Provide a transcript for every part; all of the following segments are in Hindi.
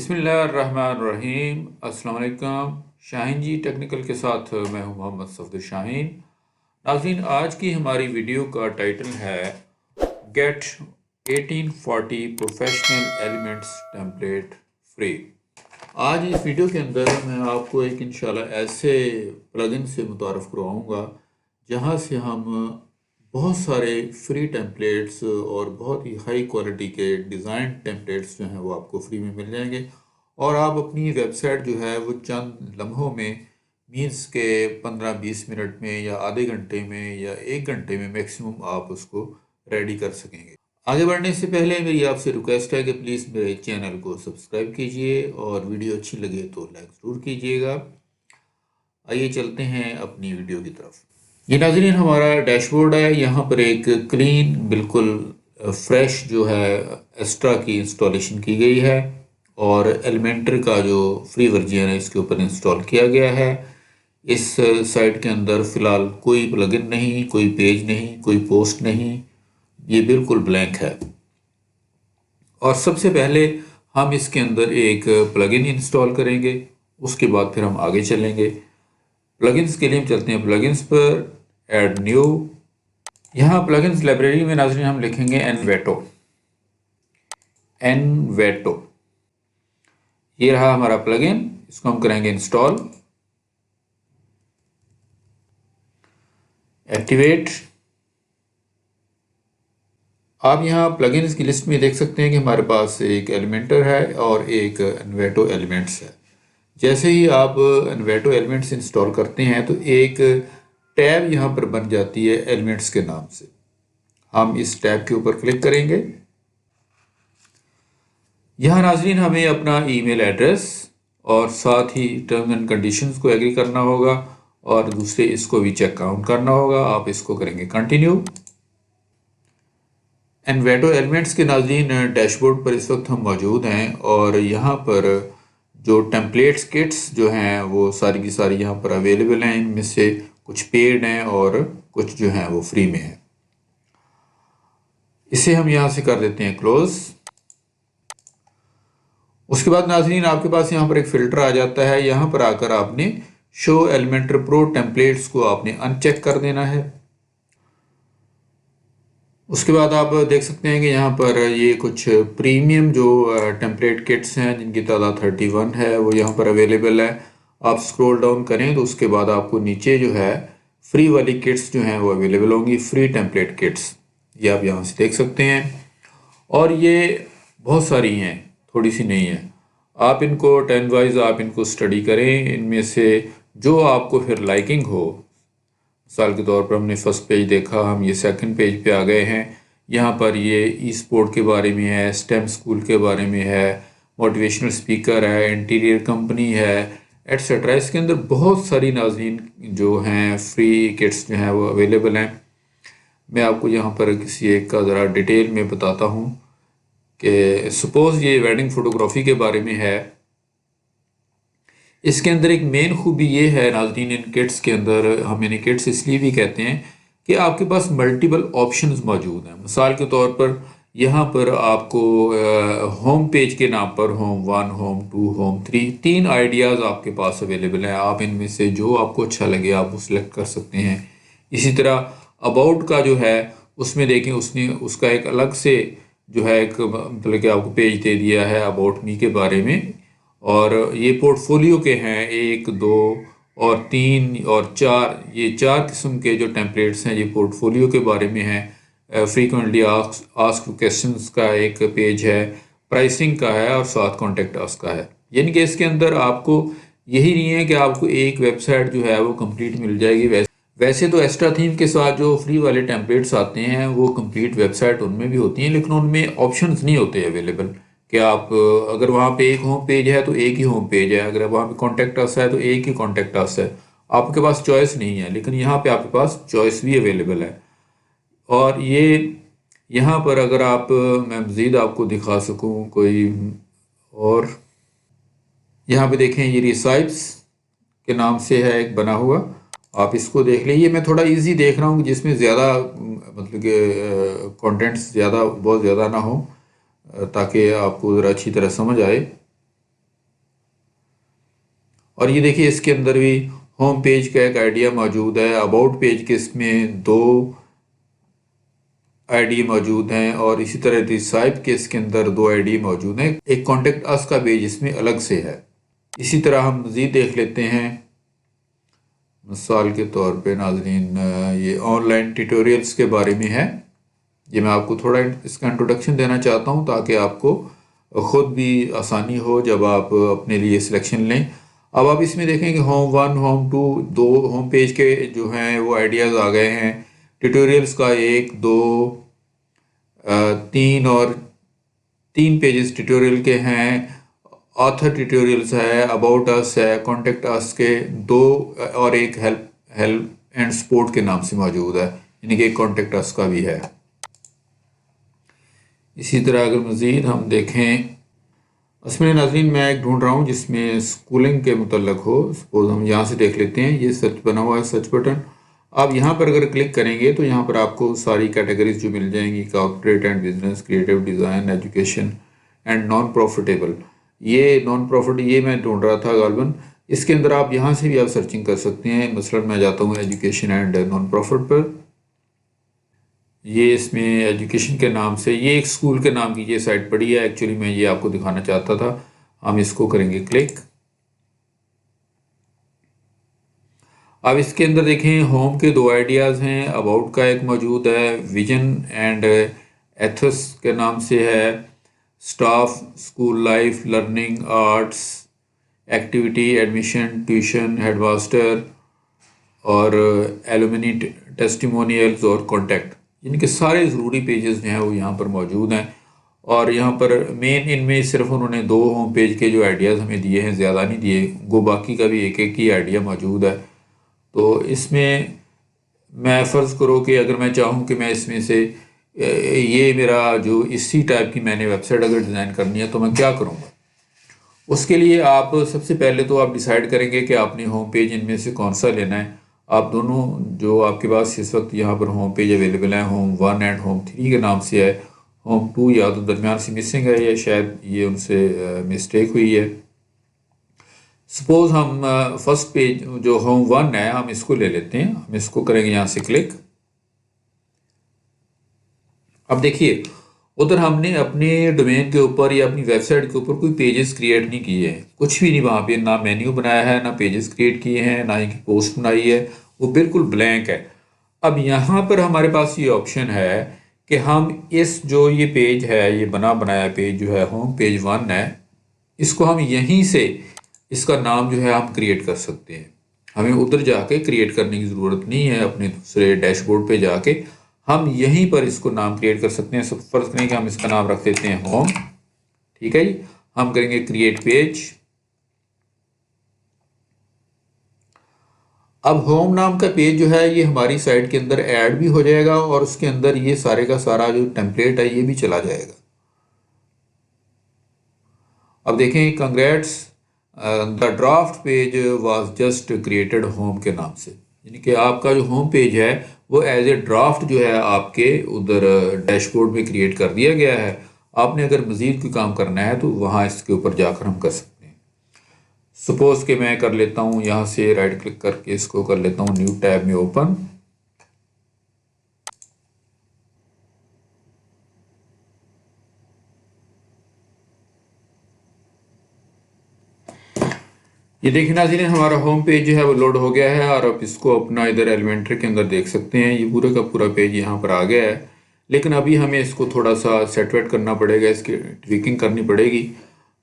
बिस्मिल्लाहिर्रहमानिर्रहीम। अस्सलाम वालेकुम। शाहीन जी टेक्निकल के साथ मैं हूं मोहम्मद सफदर शाहीन। नाज़रीन, आज की हमारी वीडियो का टाइटल है get 1840 professional elements template free. आज इस वीडियो के अंदर मैं आपको एक इंशाल्लाह ऐसे प्लगइन से मुतारफ़ करवाऊँगा जहाँ से हम बहुत सारे फ्री टेम्पलेट्स और बहुत ही हाई क्वालिटी के डिज़ाइन टेम्पलेट्स जो हैं वो आपको फ्री में मिल जाएंगे और आप अपनी वेबसाइट जो है वो चंद लम्हों में मीन्स के 15-20 मिनट में या आधे घंटे में या 1 घंटे में मैक्सिमम आप उसको रेडी कर सकेंगे। आगे बढ़ने से पहले मेरी आपसे रिक्वेस्ट है कि प्लीज़ मेरे चैनल को सब्सक्राइब कीजिए और वीडियो अच्छी लगे तो लाइक ज़रूर कीजिएगा। आइए चलते हैं अपनी वीडियो की तरफ। ये नाज़रीन हमारा डैशबोर्ड है। यहाँ पर एक क्लीन बिल्कुल फ्रेश जो है एस्ट्रा की इंस्टॉलेशन की गई है और एलिमेंटर का जो फ्री वर्जन है इसके ऊपर इंस्टॉल किया गया है। इस साइट के अंदर फ़िलहाल कोई प्लगइन नहीं, कोई पेज नहीं, कोई पोस्ट नहीं, ये बिल्कुल ब्लैंक है। और सबसे पहले हम इसके अंदर एक प्लगइन इंस्टॉल करेंगे, उसके बाद फिर हम आगे चलेंगे। प्लगइन्स के लिए हम चलते हैं प्लगइन्स पर, ऐड न्यू। यहाँ प्लगइन्स लाइब्रेरी में नाज़रीन हम लिखेंगे एनवेटो। ये रहा हमारा प्लगइन, इसको हम करेंगे इंस्टॉल, एक्टिवेट। आप यहाँ प्लगइन्स की लिस्ट में देख सकते हैं कि हमारे पास एक एलिमेंटर है और एक एनवेटो एलिमेंट्स है। जैसे ही आप एनवेटो एलिमेंट्स इंस्टॉल करते हैं तो एक टैब यहाँ पर बन जाती है एलिमेंट्स के नाम से। हम इस टैब के ऊपर क्लिक करेंगे। यहाँ नाज़रीन हमें अपना ईमेल एड्रेस और साथ ही टर्म्स एंड कंडीशंस को एग्री करना होगा और दूसरे इसको भी चेक आउट करना होगा। आप इसको करेंगे कंटिन्यू। एनवेटो एलिमेंट्स के नाज़रीन डैशबोर्ड पर इस वक्त हम मौजूद हैं और यहाँ पर जो टेम्पलेट्स किट्स जो हैं वो सारी की सारी यहाँ पर अवेलेबल हैं। इनमें से कुछ पेड हैं और कुछ जो हैं वो फ्री में हैं। इसे हम यहाँ से कर देते हैं क्लोज। उसके बाद नाज़रीन आपके पास यहाँ पर एक फ़िल्टर आ जाता है। यहाँ पर आकर आपने शो एलिमेंटर प्रो टेम्पलेट्स को आपने अनचेक कर देना है। उसके बाद आप देख सकते हैं कि यहाँ पर ये कुछ प्रीमियम जो टेम्पलेट किट्स हैं जिनकी तादाद 31 है वो यहाँ पर अवेलेबल है। आप स्क्रॉल डाउन करें तो उसके बाद आपको नीचे जो है फ्री वाली किट्स जो हैं वो अवेलेबल होंगी, फ्री टेम्पलेट किट्स, ये आप यहाँ से देख सकते हैं। और ये बहुत सारी हैं, थोड़ी सी नहीं है। आप इनको 10 वाइज आप इनको स्टडी करें, इनमें से जो आपको फिर लाइकिंग हो। मिसाल के तौर पर हमने फर्स्ट पेज देखा, हम ये सेकंड पेज पे आ गए हैं। यहाँ पर ये ई स्पोर्ट के बारे में है, स्टेम स्कूल के बारे में है, मोटिवेशनल स्पीकर है, इंटीरियर कंपनी है, एट्सेट्रा। इसके अंदर बहुत सारी नाज़रीन जो हैं फ्री किट्स जो हैं वो अवेलेबल हैं। मैं आपको यहाँ पर किसी एक का ज़रा डिटेल में बताता हूँ कि सपोज़ ये वेडिंग फ़ोटोग्राफ़ी के बारे में है। इसके अंदर एक मेन खूबी ये है नाज़रीन, इन किट्स के अंदर हम इन्हें किट्स इसलिए भी कहते हैं कि आपके पास मल्टीपल ऑप्शंस मौजूद हैं। मिसाल के तौर पर यहाँ पर आपको होम पेज के नाम पर होम 1, होम 2, होम 3 3 आइडियाज़ आपके पास अवेलेबल हैं। आप इनमें से जो आपको अच्छा लगे आप वो सिलेक्ट कर सकते हैं। इसी तरह अबाउट का जो है उसमें देखें, उसने उसका एक अलग से जो है एक मतलब कि आपको पेज दे दिया है अबाउट मी के बारे में। और ये पोर्टफोलियो के हैं 1, 2 और 3 और 4, ये 4 किस्म के जो टेम्पलेट्स हैं ये पोर्टफोलियो के बारे में हैं। फ्रीक्वेंटली आस्क्ड क्वेश्चंस का एक पेज है, प्राइसिंग का है और साथ कॉन्टेक्ट अस का है। यानी कि इसके अंदर आपको यही नहीं है कि आपको एक वेबसाइट जो है वो कंप्लीट मिल जाएगी। वैसे तो एक्स्ट्रा थीम के साथ जो फ्री वाले टेम्पलेट्स आते हैं वो कंप्लीट वेबसाइट उनमें भी होती हैं, लेकिन उनमें ऑप्शंस नहीं होते अवेलेबल कि आप अगर वहाँ पे एक होम पेज है तो एक ही होम पेज है, अगर वहाँ पे कॉन्टेक्ट अस है तो एक ही कॉन्टेक्ट अस है। आपके पास चॉइस नहीं है, लेकिन यहाँ पे आपके पास चॉइस भी अवेलेबल है। और ये यहाँ पर अगर आप मैं मज़ीद आपको दिखा सकूँ कोई और, यहाँ पे देखें ये रिसाइप्स के नाम से है एक बना हुआ, आप इसको देख लीजिए। मैं थोड़ा इजी देख रहा हूँ जिसमें ज़्यादा मतलब कि कंटेंट्स ज़्यादा बहुत ज़्यादा ना हो ताकि आपको ज़रा अच्छी तरह समझ आए। और ये देखिए इसके अंदर भी होम पेज का एक आइडिया मौजूद है, अबाउट पेज के इसमें 2 आईडी मौजूद हैं और इसी तरह रिसाइप के इसके अंदर 2 आईडी मौजूद हैं। एक कॉन्टेक्ट अस का पेज इसमें अलग से है। इसी तरह हम मज़ीद देख लेते हैं। मिसाल के तौर पे नाज़रीन, ये ऑनलाइन ट्यूटोरियल्स के बारे में है। ये मैं आपको थोड़ा इसका इंट्रोडक्शन देना चाहता हूँ ताकि आपको ख़ुद भी आसानी हो जब आप अपने लिए सिलेक्शन लें। अब आप इसमें देखें कि होम 1, होम 2, 2 होम पेज के जो हैं वो आइडियाज़ आ गए हैं। ट्यूटोरियल्स का 1, 2, 3 और 3 पेजेस ट्यूटोरियल के हैं। ऑथर ट्यूटोरियल्स है, अबाउट अस है, कॉन्टेक्ट अस के 2 और एक हेल्प एंड सपोर्ट के नाम से मौजूद है, यानी कि एक कॉन्टेक्ट अस का भी है। इसी तरह अगर मज़ीद हम देखें, उसमें नाज़रीन मैं एक ढूंढ रहा हूँ जिसमें स्कूलिंग के मुतल्लक हो। सपोज हम यहाँ से देख लेते हैं, ये सर्च बना हुआ है, सर्च बटन। आप यहाँ पर अगर क्लिक करेंगे तो यहाँ पर आपको सारी कैटेगरीज जो मिल जाएंगी, corporate and business, creative design, education and non profitable. ये नॉन प्रॉफिट ये मैं ढूंढ रहा था गालबन। इसके अंदर आप यहाँ से भी आप सर्चिंग कर सकते हैं। मसलन मैं जाता हूँ एजुकेशन एंड नॉन प्रॉफिट पर। ये इसमें एजुकेशन के नाम से, ये एक स्कूल के नाम की ये साइट पड़ी है। एक्चुअली मैं ये आपको दिखाना चाहता था। हम इसको करेंगे क्लिक। अब इसके अंदर देखें, होम के 2 आइडियाज़ हैं, अबाउट का एक मौजूद है, विजन एंड एथस के नाम से है, staff, school life, learning, arts, activity, admission, tuition, headmaster और एलुमनी टेस्टिमोनियल्स और कॉन्टैक्ट। इनके सारे ज़रूरी पेजेस जो हैं वो यहाँ पर मौजूद हैं। और यहाँ पर मेन इनमें सिर्फ उन्होंने 2 होम पेज के जो आइडियाज़ हमें दिए हैं, ज़्यादा नहीं दिए। गो बाकी का भी एक ही आइडिया मौजूद है। तो इसमें मैं फ़र्ज़ करो कि अगर मैं चाहूँ कि मैं इसमें से ये मेरा जो इसी टाइप की मैंने वेबसाइट अगर डिज़ाइन करनी है तो मैं क्या करूँगा। उसके लिए आप सबसे पहले तो आप डिसाइड करेंगे कि आपने होम पेज इनमें से कौन सा लेना है। आप दोनों जो आपके पास इस वक्त यहाँ पर होम पेज अवेलेबल हैं, होम 1 एंड होम 3 के नाम से है। होम 2 या तो दरमियान से मिसिंग है या शायद ये उनसे मिस्टेक हुई है। सपोज़ हम फर्स्ट पेज जो होम 1 है हम इसको ले लेते हैं। हम इसको करेंगे यहाँ से क्लिक। अब देखिए उधर हमने अपने डोमेन के ऊपर या अपनी वेबसाइट के ऊपर कोई पेजेस क्रिएट नहीं किए हैं, कुछ भी नहीं वहाँ पे, ना मेन्यू बनाया है, ना पेजेस क्रिएट किए हैं, ना ही पोस्ट बनाई है, वो बिल्कुल ब्लैंक है। अब यहाँ पर हमारे पास ये ऑप्शन है कि हम इस जो ये पेज है, ये बना बनाया पेज जो है होम पेज 1 है, इसको हम यहीं से इसका नाम जो है हम क्रिएट कर सकते हैं। हमें उधर जाके क्रिएट करने की ज़रूरत नहीं है। अपने दूसरे डैशबोर्ड पे जाके हम यहीं पर इसको नाम क्रिएट कर सकते हैं। सब फर्ज करें कि हम इसका नाम रख देते हैं होम। ठीक है जी, हम करेंगे क्रिएट पेज। अब होम नाम का पेज जो है ये हमारी साइट के अंदर ऐड भी हो जाएगा और उसके अंदर ये सारे का सारा जो टेम्पलेट है ये भी चला जाएगा। अब देखें, congrats the draft page was just created home के नाम से, यानी कि आपका जो होम पेज है वो एज ए ड्राफ्ट जो है आपके उधर डैशबोर्ड में क्रिएट कर दिया गया है। आपने अगर मज़ीद कोई काम करना है तो वहाँ इसके ऊपर जाकर हम कर सकते हैं। सपोज़ कि मैं कर लेता हूँ यहाँ से राइट क्लिक करके इसको कर लेता हूँ न्यू टैब में ओपन। ये देखिए नाज़रीन, हमारा होम पेज जो है वो लोड हो गया है और आप इसको अपना इधर एलिमेंटर के अंदर देख सकते हैं। ये पूरा का पूरा पेज यहाँ पर आ गया है, लेकिन अभी हमें इसको थोड़ा सा सेट वेट करना पड़ेगा, इसकी ट्विकिंग करनी पड़ेगी।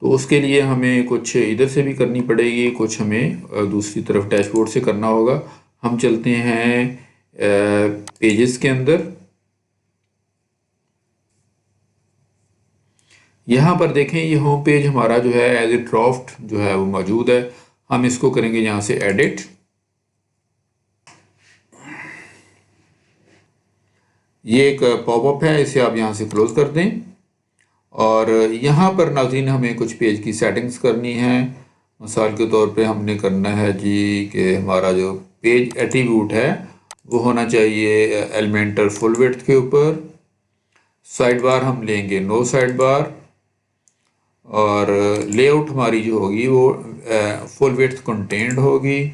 तो उसके लिए हमें कुछ इधर से भी करनी पड़ेगी, कुछ हमें दूसरी तरफ डैशबोर्ड से करना होगा। हम चलते हैं पेजेस के अंदर। यहाँ पर देखें, ये होम पेज हमारा जो है एज ए ड्राफ्ट जो है वो मौजूद है। हम इसको करेंगे यहाँ से एडिट। ये एक पॉपअप है, इसे आप यहाँ से क्लोज कर दें। और यहाँ पर नाज़रीन हमें कुछ पेज की सेटिंग्स करनी है। मिसाल के तौर पे हमने करना है जी कि हमारा जो पेज एट्रीब्यूट है वो होना चाहिए एलिमेंटर फुल विड्थ के ऊपर। साइड बार हम लेंगे नो साइड बार और लेआउट हमारी जो होगी वो फुल विड्थ कंटेंट होगी,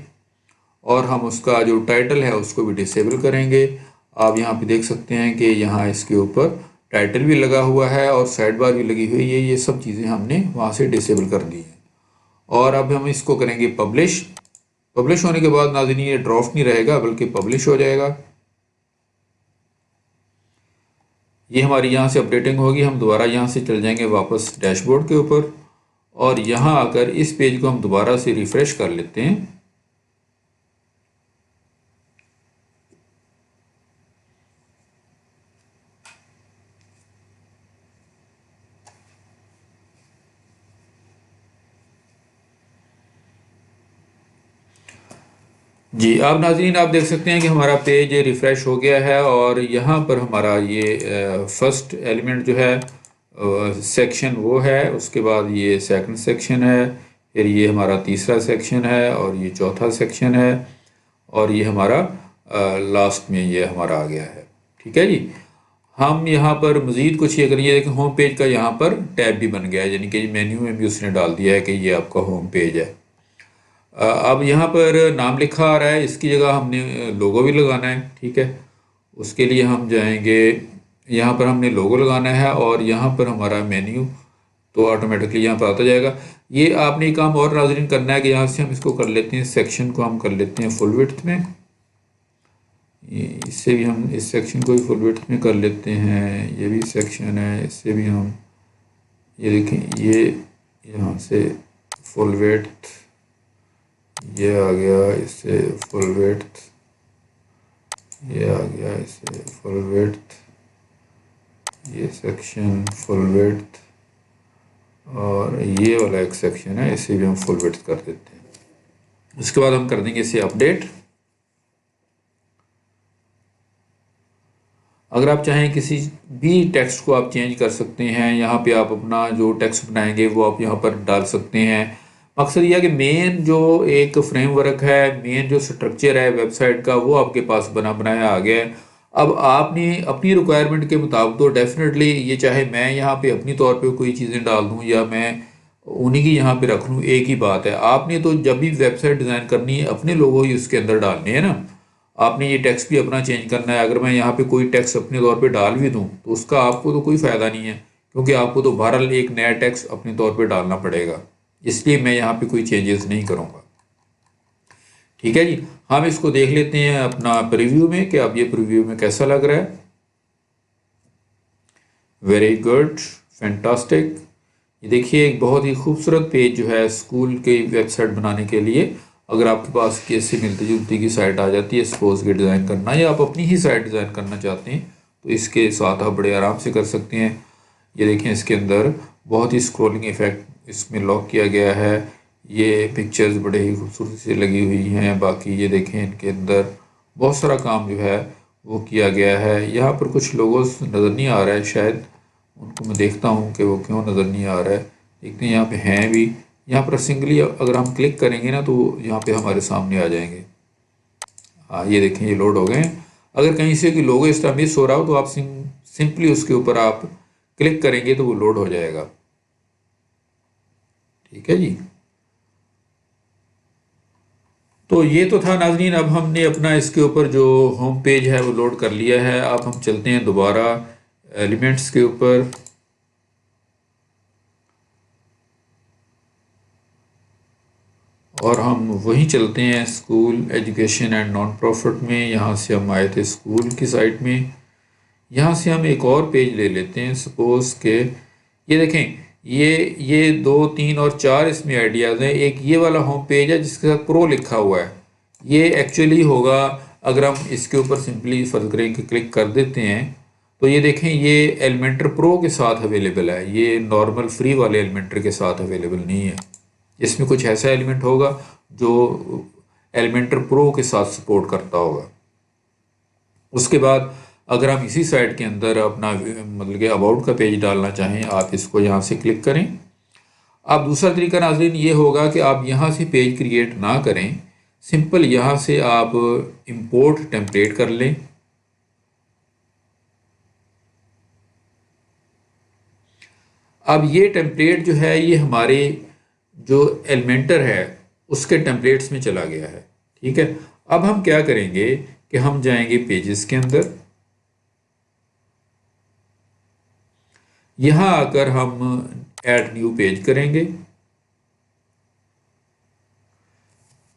और हम उसका जो टाइटल है उसको भी डिसेबल करेंगे। आप यहाँ पे देख सकते हैं कि यहाँ इसके ऊपर टाइटल भी लगा हुआ है और साइड बार भी लगी हुई है। ये सब चीज़ें हमने वहाँ से डिसेबल कर दी हैं। और अब हम इसको करेंगे पब्लिश। पब्लिश होने के बाद नाज़रीन ये ड्राफ्ट नहीं रहेगा बल्कि पब्लिश हो जाएगा। ये हमारी यहाँ से अपडेटिंग होगी। हम दोबारा यहाँ से चल जाएंगे वापस डैशबोर्ड के ऊपर, और यहाँ आकर इस पेज को हम दोबारा से रिफ़्रेश कर लेते हैं। जी, अब नाज़रीन आप देख सकते हैं कि हमारा पेज रिफ़्रेश हो गया है, और यहाँ पर हमारा ये फर्स्ट एलिमेंट जो है सेक्शन वो है, उसके बाद ये सेकंड सेक्शन है, फिर ये हमारा तीसरा सेक्शन है, और ये चौथा सेक्शन है, और ये हमारा लास्ट में ये हमारा आ गया है। ठीक है जी। हम यहाँ पर मज़ीद कुछ ये करिए, देखें होम पेज का यहाँ पर टैब भी बन गया है, यानी कि मेन्यू में भी उसने डाल दिया है कि ये आपका होम पेज है। अब यहाँ पर नाम लिखा आ रहा है, इसकी जगह हमने लोगो भी लगाना है। ठीक है, उसके लिए हम जाएंगे, यहाँ पर हमने लोगो लगाना है, और यहाँ पर हमारा मेन्यू तो ऑटोमेटिकली यहाँ पर आता जाएगा। ये आपने एक काम और नाज़रीन करना है कि यहाँ से हम इसको कर लेते हैं, सेक्शन को हम कर लेते हैं फुल विड्थ में। इससे भी हम इस सेक्शन को भी फुल विड्थ में कर लेते हैं। ये भी सेक्शन है, इससे भी हम ये देखें, ये यहाँ से फुल विड्थ, ये आ गया इससे फुल विड्थ, ये आ गया इससे फुल विड्थ, ये सेक्शन फुल विड्थ, और ये वाला एक सेक्शन है, इसे भी हम फुल विड्थ कर देते हैं। उसके बाद हम कर देंगे इसे अपडेट। अगर आप चाहें किसी भी टेक्स्ट को आप चेंज कर सकते हैं। यहाँ पे आप अपना जो टेक्स्ट बनाएंगे वो आप यहाँ पर डाल सकते हैं। मकसद यह है कि मेन जो एक फ्रेमवर्क है, मेन जो स्ट्रक्चर है वेबसाइट का, वो आपके पास बना बनाया आ गया है। अब आपने अपनी रिक्वायरमेंट के मुताबिक तो डेफिनेटली ये, चाहे मैं यहाँ पे अपनी तौर पे कोई चीज़ें डाल दूँ या मैं उन्हीं की यहाँ पे रख लूँ, एक ही बात है। आपने तो जब भी वेबसाइट डिज़ाइन करनी है अपने लोगो ही उसके अंदर डालने हैं ना। आपने ये टेक्स्ट भी अपना चेंज करना है। अगर मैं यहाँ पे कोई टेक्स्ट अपने तौर पे डाल भी दूँ तो उसका आपको तो कोई फ़ायदा नहीं है, क्योंकि आपको तो बहरहाल एक नया टेक्स्ट अपने तौर पे डालना पड़ेगा। इसलिए मैं यहाँ पे कोई चेंजेस नहीं करूँगा। ठीक है जी। हम इसको देख लेते हैं अपना प्रीव्यू में कि अब ये प्रीव्यू में कैसा लग रहा है। Very good, fantastic. ये देखिए एक बहुत ही खूबसूरत पेज जो है स्कूल के वेबसाइट बनाने के लिए, अगर आपके पास कैसे मिलती जुलती की साइट आ जाती है, सपोज के डिज़ाइन करना, या आप अपनी ही साइट डिज़ाइन करना चाहते हैं, तो इसके साथ आप बड़े आराम से कर सकते हैं। ये देखें इसके अंदर बहुत ही स्क्रॉलिंग इफेक्ट इसमें लॉक किया गया है। ये पिक्चर्स बड़े ही खूबसूरती से लगी हुई हैं। बाकी ये देखें इनके अंदर बहुत सारा काम जो है वो किया गया है। यहाँ पर कुछ लोगोस नज़र नहीं आ रहा है, शायद उनको मैं देखता हूँ कि वो क्यों नज़र नहीं आ रहा है। देखते हैं यहाँ पे हैं भी। यहाँ पर सिंगली अगर हम क्लिक करेंगे ना तो यहाँ पे हमारे सामने आ जाएंगे। हाँ, ये देखें ये लोड हो गए हैं। अगर कहीं से कि लोगो इस तरह मिस हो रहा हो तो आप सिंपली उसके ऊपर आप क्लिक करेंगे तो वो लोड हो जाएगा। ठीक है जी। तो ये तो था नाज़रीन, अब हमने अपना इसके ऊपर जो होम पेज है वो लोड कर लिया है। अब हम चलते हैं दोबारा एलिमेंट्स के ऊपर। और हम वहीं चलते हैं school education and non profit में। यहाँ से हम आए थे स्कूल की साइट में। यहाँ से हम एक और पेज ले लेते हैं, सपोज़ के ये देखें, ये 2, 3 और 4 इसमें आइडियाज़ हैं। एक ये वाला होम पेज है जिसके साथ प्रो लिखा हुआ है। ये एक्चुअली होगा अगर हम इसके ऊपर सिंपली फर्ज करें कि क्लिक कर देते हैं तो ये देखें ये एलिमेंटर प्रो के साथ अवेलेबल है। ये नॉर्मल फ्री वाले एलिमेंटर के साथ अवेलेबल नहीं है। इसमें कुछ ऐसा एलिमेंट होगा जो एलिमेंटर प्रो के साथ सपोर्ट करता होगा। उसके बाद अगर हम इसी साइट के अंदर अपना मतलब कि अबाउट का पेज डालना चाहें, आप इसको यहाँ से क्लिक करें। अब दूसरा तरीका नाज़रीन ये होगा कि आप यहाँ से पेज क्रिएट ना करें, सिंपल यहाँ से आप इंपोर्ट टेम्पलेट कर लें। अब ये टेम्पलेट जो है ये हमारे जो एलिमेंटर है उसके टेम्पलेट्स में चला गया है। ठीक है, अब हम क्या करेंगे कि हम जाएंगे पेजेस के अंदर, यहां आकर हम ऐड न्यू पेज करेंगे।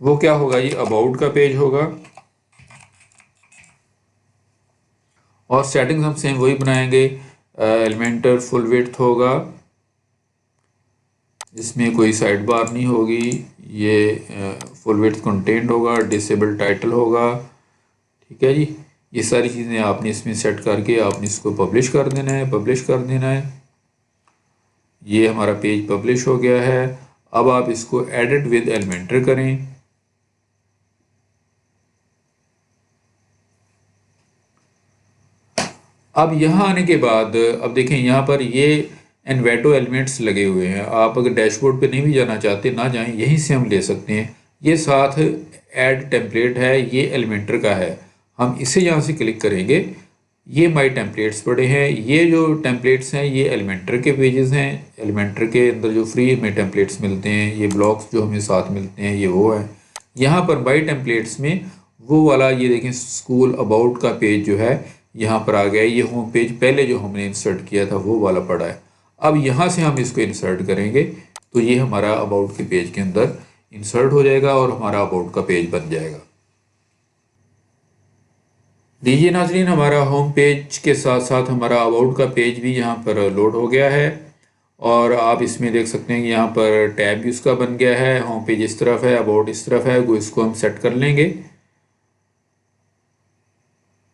वो क्या होगा, ये अबाउट का पेज होगा और सेटिंग्स हम सेम वही बनाएंगे। एलिमेंटर फुल विड्थ होगा, इसमें कोई साइड बार नहीं होगी, ये फुल विड्थ कंटेंट होगा, डिसेबल टाइटल होगा। ठीक है जी, ये सारी चीज़ें आपने इसमें सेट करके आपने इसको पब्लिश कर देना है, पब्लिश कर देना है। ये हमारा पेज पब्लिश हो गया है। अब आप इसको एडिट विद एलिमेंटर करें। अब यहाँ आने के बाद अब देखें यहाँ पर ये एनवेटो एलिमेंट्स लगे हुए हैं। आप अगर डैशबोर्ड पे नहीं भी जाना चाहते ना जाएं, यहीं से हम ले सकते हैं। ये साथ ऐड टेम्पलेट है, ये एलिमेंटर का है। हम इसे यहाँ से क्लिक करेंगे, ये माई टेम्पलेट्स पड़े हैं। ये जो टेम्पलेट्स हैं ये एलिमेंटर के पेजेस हैं। एलिमेंटर के अंदर जो फ्री में टेम्पलेट्स मिलते हैं, ये ब्लॉक्स जो हमें साथ मिलते हैं ये वो है। यहाँ पर माई टेम्पलेट्स में वो वाला ये देखें स्कूल अबाउट का पेज जो है यहाँ पर आ गया। ये होम पेज पहले जो हमने इंसर्ट किया था वो वाला पड़ा है। अब यहाँ से हम इसको इंसर्ट करेंगे तो ये हमारा अबाउट के पेज के अंदर इंसर्ट हो जाएगा और हमारा अबाउट का पेज बन जाएगा। लीजिए नाजरीन, हमारा होम पेज के साथ साथ हमारा अबाउट का पेज भी यहाँ पर लोड हो गया है और आप इसमें देख सकते हैं कि यहाँ पर टैब भी उसका बन गया है। होम पेज इस तरफ है, अबाउट इस तरफ है, वो इसको हम सेट कर लेंगे।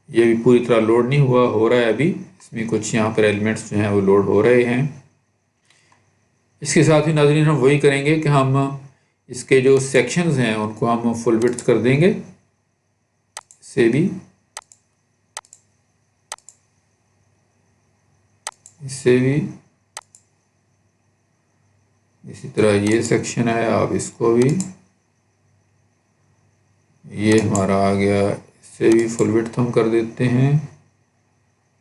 ये भी पूरी तरह लोड नहीं हुआ, हो रहा है अभी। इसमें कुछ यहाँ पर एलिमेंट्स जो हैं वो लोड हो रहे हैं। इसके साथ ही नाज़रीन हम वही करेंगे कि हम इसके जो सेक्शंस हैं उनको हम फुल विड्थ कर देंगे, इससे भी, इससे भी। इसी तरह ये सेक्शन है, आप इसको भी, ये हमारा आ गया, इससे भी फुल विड्थ हम कर देते हैं।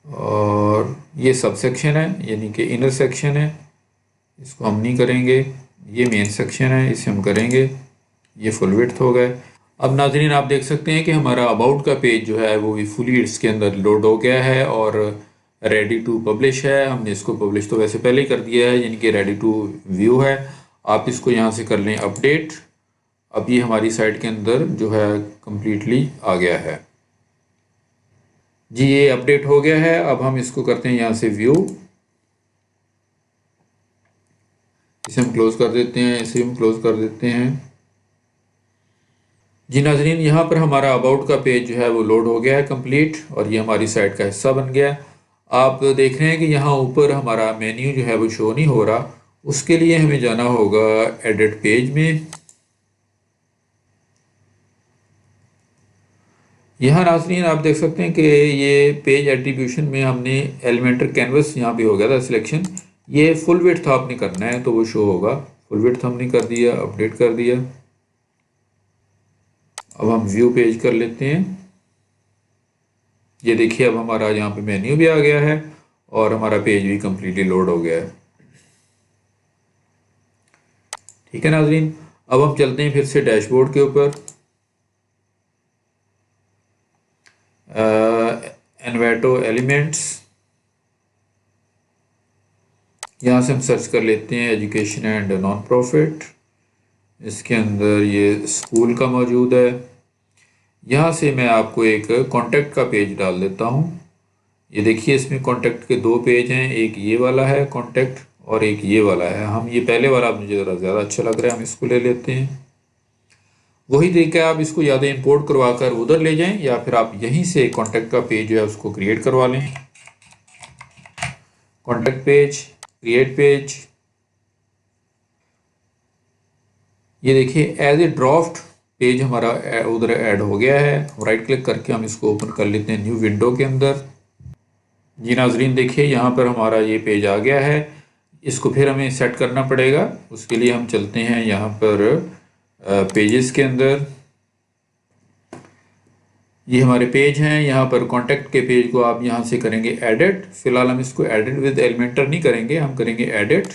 और ये सब सेक्शन है यानी कि इनर सेक्शन है, इसको हम नहीं करेंगे। ये मेन सेक्शन है, इसे हम करेंगे। ये फुल विड्थ हो गए। अब नाजरीन आप देख सकते हैं कि हमारा अबाउट का पेज जो है वो भी फुली इसके अंदर लोड हो गया है और रेडी टू पब्लिश है। हमने इसको पब्लिश तो वैसे पहले ही कर दिया है, यानी कि रेडी टू व्यू है। आप इसको यहाँ से कर लें अपडेट। अब ये हमारी साइट के अंदर जो है कम्प्लीटली आ गया है जी, ये अपडेट हो गया है। अब हम इसको करते हैं यहाँ से व्यू, इसे हम क्लोज कर देते हैं, इसे हम क्लोज कर देते हैं जी। नाजरीन यहाँ पर हमारा अबाउट का पेज जो है वो लोड हो गया है कंप्लीट और ये हमारी साइट का हिस्सा बन गया। आप देख रहे हैं कि यहाँ ऊपर हमारा मेन्यू जो है वो शो नहीं हो रहा। उसके लिए हमें जाना होगा एडिट पेज में। यहाँ नाज़रीन आप देख सकते हैं कि ये पेज एट्रीब्यूशन में हमने एलिमेंटर कैनवस यहाँ पे हो गया था सिलेक्शन। ये फुल विड्थ आपने करना है तो वो शो होगा। फुल विड्थ हमने कर दिया, अपडेट कर दिया। अब हम व्यू पेज कर लेते हैं। ये देखिए अब हमारा यहाँ पे मेन्यू भी आ गया है और हमारा पेज भी कम्प्लीटली लोड हो गया है। ठीक है नाज़रीन, अब हम चलते हैं फिर से डैशबोर्ड के ऊपर। एनवेटो एलिमेंट्स, यहाँ से हम सर्च कर लेते हैं एजुकेशन एंड नॉन प्रॉफिट। इसके अंदर ये स्कूल का मौजूद है। यहाँ से मैं आपको एक कॉन्टैक्ट का पेज डाल देता हूँ। ये देखिए इसमें कॉन्टैक्ट के दो पेज हैं, एक ये वाला है कॉन्टैक्ट और एक ये वाला है। हम ये पहले वाला मुझे ज़रा ज़्यादा अच्छा लग रहा है, हम इसको ले लेते हैं। वही तरीका है, आप इसको या तो इंपोर्ट करवा कर उधर ले जाएं या फिर आप यहीं से कॉन्टैक्ट का पेज जो है उसको क्रिएट करवा लें। Contact page, create page. ये देखिए एज ए ड्राफ्ट पेज हमारा उधर ऐड हो गया है। राइट क्लिक करके हम इसको ओपन कर लेते हैं न्यू विंडो के अंदर। जी नाजरीन देखिए यहाँ पर हमारा ये पेज आ गया है। इसको फिर हमें सेट करना पड़ेगा। उसके लिए हम चलते हैं यहाँ पर पेजेस के अंदर। ये हमारे पेज हैं। यहाँ पर कॉन्टैक्ट के पेज को आप यहाँ से करेंगे एडिट। फिलहाल हम इसको एडिट विद एलिमेंटर नहीं करेंगे, हम करेंगे एडिट,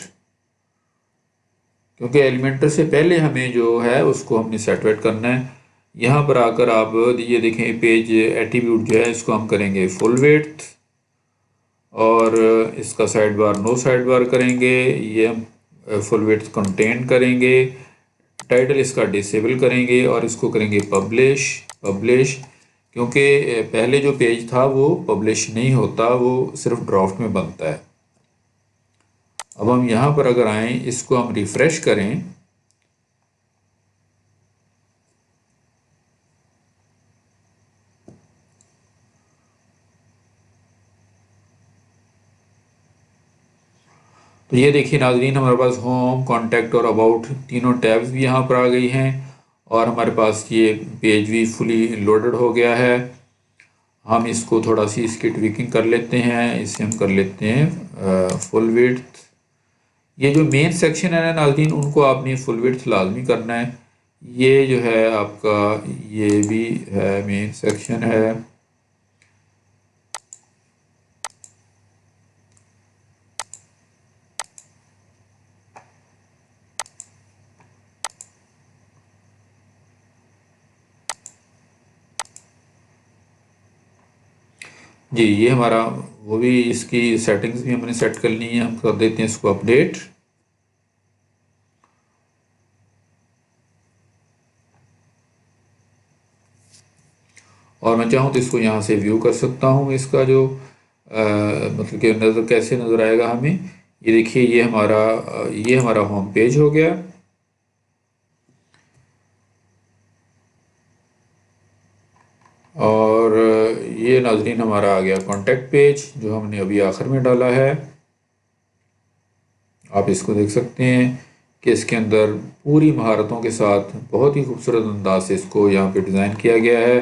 क्योंकि एलिमेंटर से पहले हमें जो है उसको हमने सेट वेट करना है। यहाँ पर आकर आप ये देखें पेज एट्रीब्यूट जो है इसको हम करेंगे फुल विड्थ, और इसका side bar no side bar करेंगे। ये हम फुल विड्थ कंटेन करेंगे। टाइटल इसका डिसेबल करेंगे और इसको करेंगे पब्लिश। पब्लिश क्योंकि पहले जो पेज था वो पब्लिश नहीं होता, वो सिर्फ ड्राफ्ट में बनता है। अब हम यहाँ पर अगर आएँ, इसको हम रिफ़्रेश करें, तो ये देखिए नाज़रीन, हमारे पास होम, कॉन्टैक्ट और अबाउट तीनों टैब्स भी यहाँ पर आ गई हैं, और हमारे पास ये पेज भी फुली लोडेड हो गया है। हम इसको थोड़ा सी इसकी ट्विकिंग कर लेते हैं। इसे हम कर लेते हैं फुल विड्थ। ये जो मेन सेक्शन है ना नाज़रीन, उनको आपने फुल विड्थ लाजमी करना है। ये जो है आपका, ये भी है मेन सेक्शन है। जी ये हमारा, वो भी इसकी सेटिंग्स भी हमने सेट कर ली हैं। हम कर देते हैं इसको अपडेट। और मैं चाहूँ तो इसको यहाँ से व्यू कर सकता हूँ। इसका जो मतलब कि नज़र कैसे नज़र आएगा हमें, ये देखिए, ये हमारा होम पेज हो गया। और ये नाज़रीन हमारा आ गया कॉन्टैक्ट पेज, जो हमने अभी आखिर में डाला है। आप इसको देख सकते हैं कि इसके अंदर पूरी महारतों के साथ बहुत ही खूबसूरत अंदाज से इसको यहाँ पे डिज़ाइन किया गया है।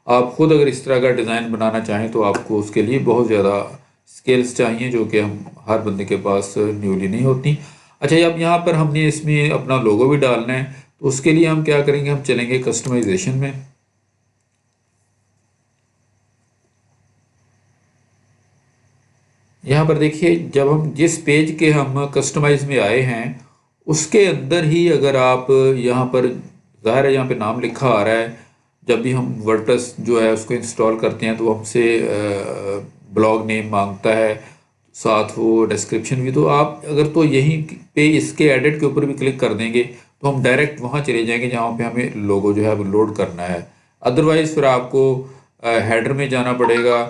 आप ख़ुद अगर इस तरह का डिज़ाइन बनाना चाहें तो आपको उसके लिए बहुत ज़्यादा स्किल्स चाहिए, जो कि हम हर बंदे के पास न्यूली नहीं होती। अच्छा, अब यहाँ पर हमने इसमें अपना लोगो भी डालना है, तो उसके लिए हम क्या करेंगे, हम चलेंगे कस्टमाइजेशन में। यहाँ पर देखिए, जब हम जिस पेज के हम कस्टमाइज में आए हैं उसके अंदर ही अगर आप यहाँ पर, ज़ाहिर है यहाँ पे नाम लिखा आ रहा है। जब भी हम वर्डप्रेस जो है उसको इंस्टॉल करते हैं तो हमसे ब्लॉग नेम मांगता है, साथ वो डिस्क्रिप्शन भी। तो आप अगर तो यहीं पे इसके एडिट के ऊपर भी क्लिक कर देंगे तो हम डायरेक्ट वहाँ चले जाएंगे जहाँ पे हमें लोगो जो है वो लोड करना है। अदरवाइज़ फिर आपको हेडर में जाना पड़ेगा,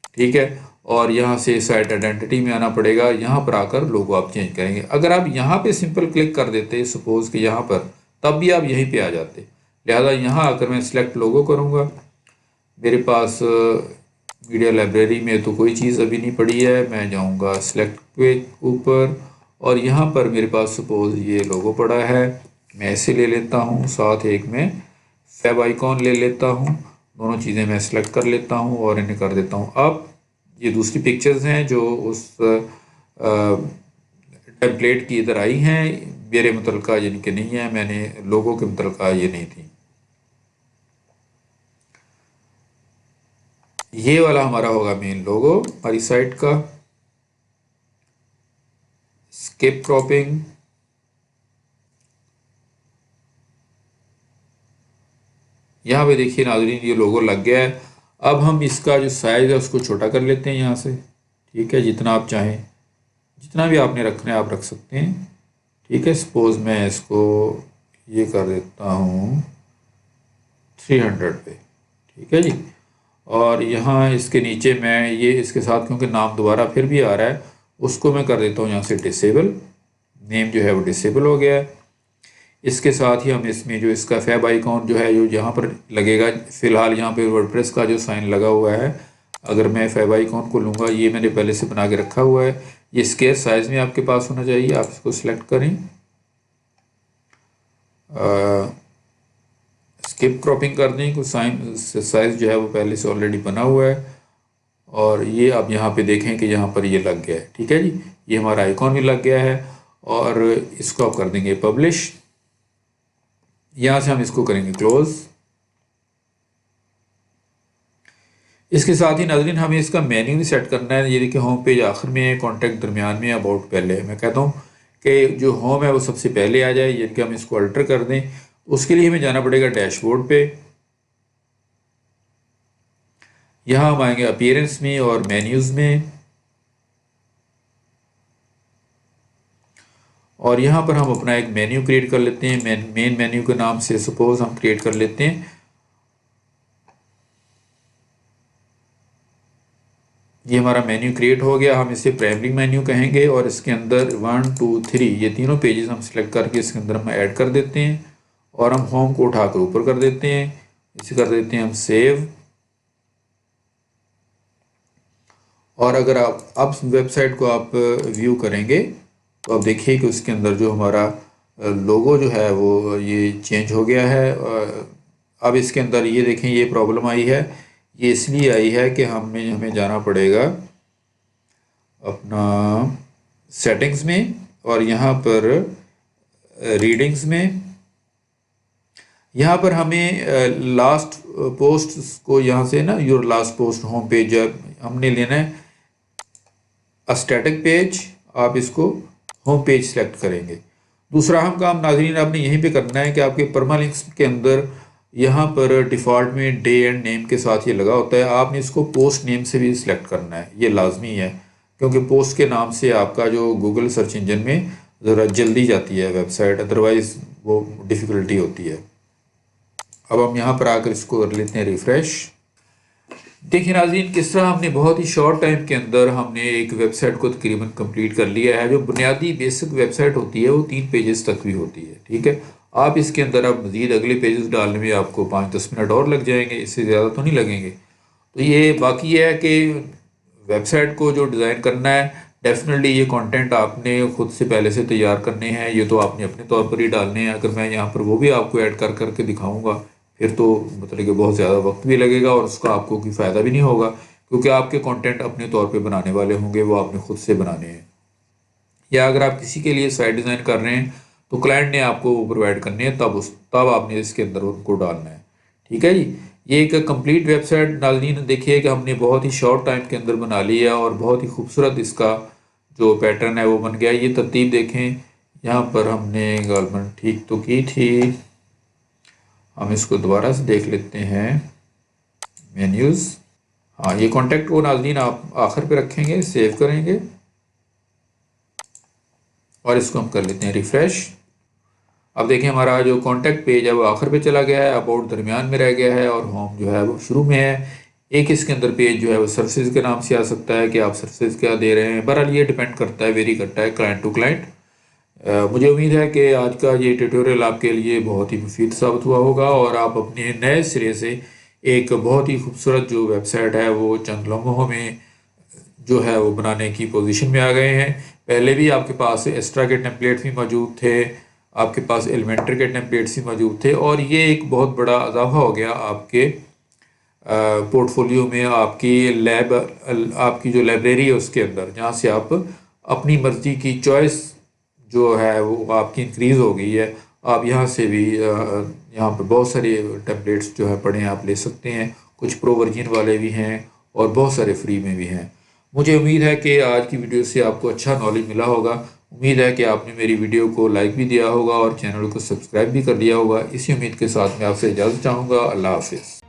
ठीक है, और यहाँ से साइट आइडेंटिटी में आना पड़ेगा। यहाँ पर आकर लोगो आप चेंज करेंगे। अगर आप यहाँ पे सिंपल क्लिक कर देते, सपोज़ कि यहाँ पर, तब भी आप यहीं पे आ जाते। लिहाजा यहाँ आकर मैं सिलेक्ट लोगो करूँगा। मेरे पास मीडिया लाइब्रेरी में तो कोई चीज़ अभी नहीं पड़ी है। मैं जाऊँगा सिलेक्ट पे ऊपर, और यहाँ पर मेरे पास सपोज़ ये लोगो पड़ा है। मैं इसे ले लेता हूँ, साथ एक मैं फैब आइकॉन ले लेता हूँ। दोनों चीज़ें मैं सिलेक्ट कर लेता हूँ और इन्हें कर देता हूँ। अब ये दूसरी पिक्चर्स हैं जो उस टेम्पलेट की इधर आई हैं, मेरे मुतलका यानी कि नहीं है, मैंने लोगों के मुतलका ये नहीं थी। ये वाला हमारा होगा मेन लोगो हमारी साइट का। स्किप क्रॉपिंग, यहाँ पे देखिए नाज़रीन ये लोगो लग गया है। अब हम इसका जो साइज़ है उसको छोटा कर लेते हैं यहाँ से, ठीक है, जितना आप चाहें, जितना भी आपने रखना है आप रख सकते हैं, ठीक है। सपोज़ मैं इसको ये कर देता हूँ 300 पे, ठीक है जी। और यहाँ इसके नीचे मैं ये इसके साथ, क्योंकि नाम दोबारा फिर भी आ रहा है, उसको मैं कर देता हूँ यहाँ से डिसेबल। नेम जो है वो डिसेबल हो गया है। इसके साथ ही हम इसमें जो इसका फैब आइकॉन जो है जो यहाँ पर लगेगा, फ़िलहाल यहाँ पे वर्डप्रेस का जो साइन लगा हुआ है, अगर मैं फैब आइकॉन को लूँगा, ये मैंने पहले से बना के रखा हुआ है। ये स्केयर साइज़ में आपके पास होना चाहिए। आप इसको सिलेक्ट करें, स्किप क्रॉपिंग कर दें, कुछ साइज़ जो है वो पहले से ऑलरेडी बना हुआ है। और ये आप यहाँ पे देखें कि यहाँ पर ये लग गया है, ठीक है जी। ये हमारा आइकॉन भी लग गया है, और इसको आप कर देंगे पब्लिश। यहाँ से हम इसको करेंगे क्लोज़। इसके साथ ही नाज़रीन हमें इसका मेन्यू भी सेट करना है। ये देखिए होम पेज आखिर में है, कॉन्टैक्ट दरमियान में, अबाउट पहले है। मैं कहता हूँ कि जो होम है वो सबसे पहले आ जाए, यानी कि हम इसको अल्टर कर दें। उसके लिए हमें जाना पड़ेगा डैशबोर्ड पे। यहाँ हम आएंगे अपीयरेंस में और मेन्यूज़ में, और यहाँ पर हम अपना एक मेन्यू क्रिएट कर लेते हैं। मेन मेन्यू के नाम से सपोज हम क्रिएट कर लेते हैं। ये हमारा मेन्यू क्रिएट हो गया। हम इसे प्राइमरी मेन्यू कहेंगे और इसके अंदर 1 2 3 ये तीनों पेजेस हम सिलेक्ट करके इसके अंदर हम ऐड कर देते हैं और हम होम को उठाकर ऊपर कर देते हैं। इसे कर देते हैं हम सेव। और अगर आप अब वेबसाइट को आप व्यू करेंगे तो आप देखिए कि उसके अंदर जो हमारा लोगो जो है वो ये चेंज हो गया है। अब इसके अंदर ये देखें ये प्रॉब्लम आई है। ये इसलिए आई है कि हमें जाना पड़ेगा अपना सेटिंग्स में और यहाँ पर रीडिंग्स में। यहाँ पर हमें लास्ट पोस्ट को यहाँ से ना your last post home page हमने लेना है अ स्टैटिक पेज। आप इसको होम पेज सेलेक्ट करेंगे। दूसरा हम काम नाज़रीन आपने यहीं पे करना है कि आपके परमालिंक्स के अंदर यहाँ पर डिफ़ॉल्ट में डे एंड नेम के साथ ये लगा होता है। आपने इसको पोस्ट नेम से भी सिलेक्ट करना है, ये लाजमी है, क्योंकि पोस्ट के नाम से आपका जो गूगल सर्च इंजन में ज़रा जल्दी जाती है वेबसाइट, अदरवाइज़ वो डिफ़िकल्टी होती है। अब हम यहाँ पर आकर इसको कर लेते हैं रिफ़्रेश। देखिए नाज़रीन किस तरह हमने बहुत ही शॉर्ट टाइम के अंदर हमने एक वेबसाइट को तकरीबन कंप्लीट कर लिया है। जो बुनियादी बेसिक वेबसाइट होती है वो 3 पेजेस तक भी होती है, ठीक है। आप इसके अंदर अब मज़ीद अगले पेजेस डालने में आपको 5-10 मिनट और लग जाएंगे, इससे ज़्यादा तो नहीं लगेंगे। तो ये बाकी है कि वेबसाइट को जो डिज़ाइन करना है, डेफिनेटली ये कंटेंट आपने ख़ुद से पहले से तैयार करने हैं, ये तो आपने अपने तौर पर ही डालने हैं। अगर मैं यहाँ पर वो भी आपको ऐड कर करके दिखाऊँगा फिर तो मतलब कि बहुत ज़्यादा वक्त भी लगेगा और उसका आपको कोई फ़ायदा भी नहीं होगा, क्योंकि आपके कंटेंट अपने तौर पे बनाने वाले होंगे, वो आपने खुद से बनाने हैं। या अगर आप किसी के लिए साइट डिज़ाइन कर रहे हैं तो क्लाइंट ने आपको वो प्रोवाइड करनी है, तब आपने इसके अंदर उनको डालना है, ठीक है जी। ये एक कंप्लीट वेबसाइट नाज़रीन देखिए कि हमने बहुत ही शॉर्ट टाइम के अंदर बना ली है और बहुत ही खूबसूरत इसका जो पैटर्न है वो बन गया। ये तरतीब देखें, यहाँ पर हमने गवर्नमेंट ठीक तो की थी। हम इसको दोबारा से देख लेते हैं मेन्यूज़। हाँ, ये कॉन्टैक्ट को नाज़रीन आप आखिर पे रखेंगे, सेव करेंगे और इसको हम कर लेते हैं रिफ़्रेश। अब देखें हमारा जो कॉन्टैक्ट पेज है वो आखिर पे चला गया है, अबाउट दरमियान में रह गया है और होम जो है वो शुरू में है। एक इसके अंदर पेज जो है वो सर्विसेज के नाम से आ सकता है कि आप सर्विसेज क्या दे रहे हैं। बहरहाल ये डिपेंड करता है, वेरी करता है क्लाइंट टू क्लाइंट। मुझे उम्मीद है कि आज का ये ट्यूटोरियल आपके लिए बहुत ही मुफीद साबित हुआ होगा और आप अपने नए सिरे से एक बहुत ही खूबसूरत जो वेबसाइट है वो चंद लम्हों में जो है वो बनाने की पोजीशन में आ गए हैं। पहले भी आपके पास एक्स्ट्रा के टेम्पलेट्स भी मौजूद थे, आपके पास एलिमेंट्री के टेम्पलेट्स भी मौजूद थे और ये एक बहुत बड़ा इजाफा हो गया आपके पोर्टफोलियो में, आपकी जो लाइब्रेरी है उसके अंदर, जहाँ से आप अपनी मर्ज़ी की चॉइस जो है वो आपकी इंक्रीज़ हो गई है। आप यहाँ से भी यहाँ पर बहुत सारे टेम्पलेट्स जो है पढ़े आप ले सकते हैं। कुछ प्रो वर्जन वाले भी हैं और बहुत सारे फ्री में भी हैं। मुझे उम्मीद है कि आज की वीडियो से आपको अच्छा नॉलेज मिला होगा। उम्मीद है कि आपने मेरी वीडियो को लाइक भी दिया होगा और चैनल को सब्सक्राइब भी कर लिया होगा। इसी उम्मीद के साथ मैं आपसे इजाज़त चाहूँगा। अल्लाह हाफ़िज़।